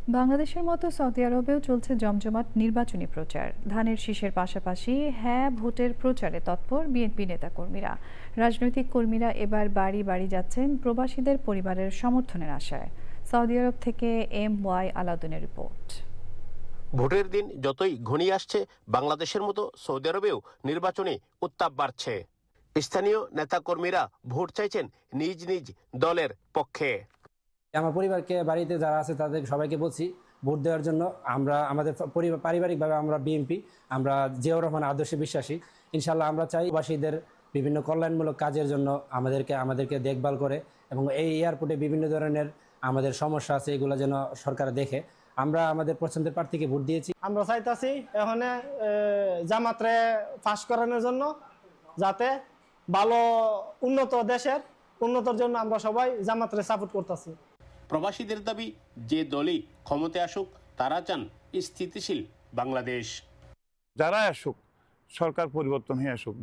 বাংলাদেশের মতো সৌদি আরবেও চলছে জমজমাট নির্বাচনী প্রচার। ধানের শীষের পাশাপাশি হ্যাঁ ভোটের প্রচারে তৎপর বিএনপি নেতাকর্মীরা। রাজনৈতিক কর্মীরা এবার বাড়ি বাড়ি যাচ্ছেন প্রবাসীদের পরিবারের সমর্থনের আশায়। সৌদি আরব থেকে MY আলাউদ্দিনের রিপোর্ট। ভোটের দিন যতই ঘনিয়ে আসছে, বাংলাদেশের মতো সৌদি আরবেও নির্বাচনী উত্তাপ বাড়ছে। স্থানীয় নেতাকর্মীরা ভোট চাইছেন নিজ নিজ দলের পক্ষে। আমার পরিবারকে বাড়িতে যারা আছে তাদের সবাইকে বলছি ভোট দেওয়ার জন্য। আমরা আমাদের পারিবারিকভাবে আমরা বিএনপি, আমরা জিয়াউর রহমান আদর্শে বিশ্বাসী। ইনশাল্লাহ আমরা চাই প্রবাসীদের বিভিন্ন কল্যাণমূলক কাজের জন্য আমাদেরকে দেখভাল করে, এবং এই এয়ারপোর্টে বিভিন্ন ধরনের আমাদের সমস্যা আছে এগুলো যেন সরকার দেখে। আমরা আমাদের পছন্দের প্রার্থীকে ভোট দিয়েছি। আমরা চাইতাছি এখানে জামাতরে পাস করানোর জন্য, যাতে ভালো দেশের উন্নতর জন্য আমরা সবাই জামাতরে সাপোর্ট করতেছি। প্রবাসীদের দাবি, যে দলই ক্ষমতায় আসুক তারা চান স্থিতিশীল বাংলাদেশ। যারা আসুক, সরকার পরিবর্তন হয়ে আসুক।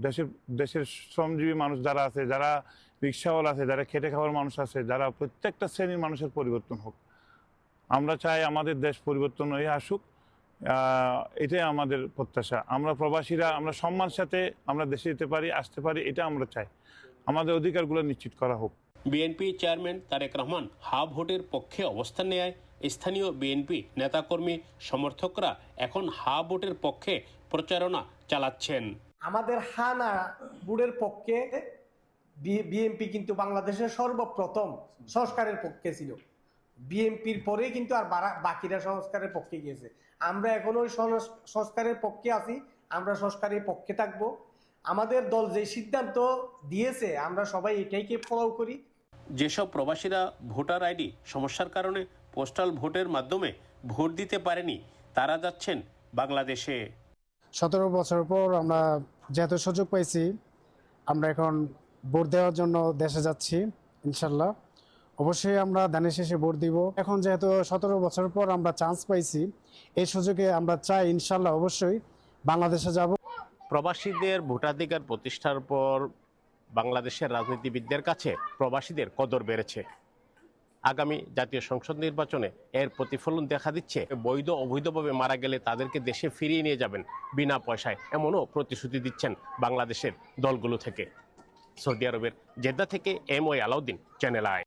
দেশের শ্রমজীবী মানুষ যারা আছে, যারা রিক্সাওয়ালা আছে, যারা খেটে খাওয়ার মানুষ আছে, যারা প্রত্যেকটা শ্রেণীর মানুষের পরিবর্তন হোক। আমরা চাই আমাদের দেশ পরিবর্তন হয়ে আসুক, এটাই আমাদের প্রত্যাশা। আমরা প্রবাসীরা আমরা সম্মানের সাথে আমরা দেশে যেতে পারি, আসতে পারি, এটা আমরা চাই। আমাদের অধিকারগুলো নিশ্চিত করা হোক। বিএনপি চেয়ারম্যান তারেক রহমান হা ভোটের পক্ষে অবস্থান নেয়। স্থানীয় বিএনপি নেতাকর্মী সমর্থকরা এখন হা ভোটের পক্ষে প্রচারণা চালাচ্ছেন। আমাদের হানা ভোটের পক্ষে বিএনপি কিন্তু বাংলাদেশের সর্বপ্রথম সংস্কারের পক্ষে ছিল। বিএনপির পরে কিন্তু আর বাকিরা সংস্কারের পক্ষে গিয়েছে। আমরা এখন ওই সংস্কারের পক্ষে আছি, আমরা সংস্কারের পক্ষে থাকবো। আমাদের দল যে সিদ্ধান্ত দিয়েছে আমরা সবাই এটাইকে ফলো করি। যেসব প্রবাসীরা ভোটার আইডি সমস্যার কারণে পোস্টাল ভোটের মাধ্যমে ভোট দিতে পারেনি, তারা যাচ্ছেন বাংলাদেশে। 17 বছর পর আমরা যেহেতু সুযোগ পাইছি, আমরা এখন ভোট দেওয়ার জন্য দেশে যাচ্ছি। ইনশাল্লাহ অবশ্যই আমরা ধানের শেষে ভোট দিব। এখন যেহেতু 17 বছর পর আমরা চান্স পাইছি, এই সুযোগে আমরা চাই ইনশাল্লাহ অবশ্যই বাংলাদেশে যাব। প্রবাসীদের ভোটাধিকার প্রতিষ্ঠার পর বাংলাদেশের রাজনীতিবিদদের কাছে প্রবাসীদের কদর বেড়েছে। আগামী জাতীয় সংসদ নির্বাচনে এর প্রতিফলন দেখা দিচ্ছে। বৈধ অবৈধভাবে মারা গেলে তাদেরকে দেশে ফিরিয়ে নিয়ে যাবেন বিনা পয়সায়, এমনও প্রতিশ্রুতি দিচ্ছেন বাংলাদেশের দলগুলো থেকে। সৌদি আরবের জেদ্দা থেকে MY আলাউদ্দিন, চ্যানেল আই।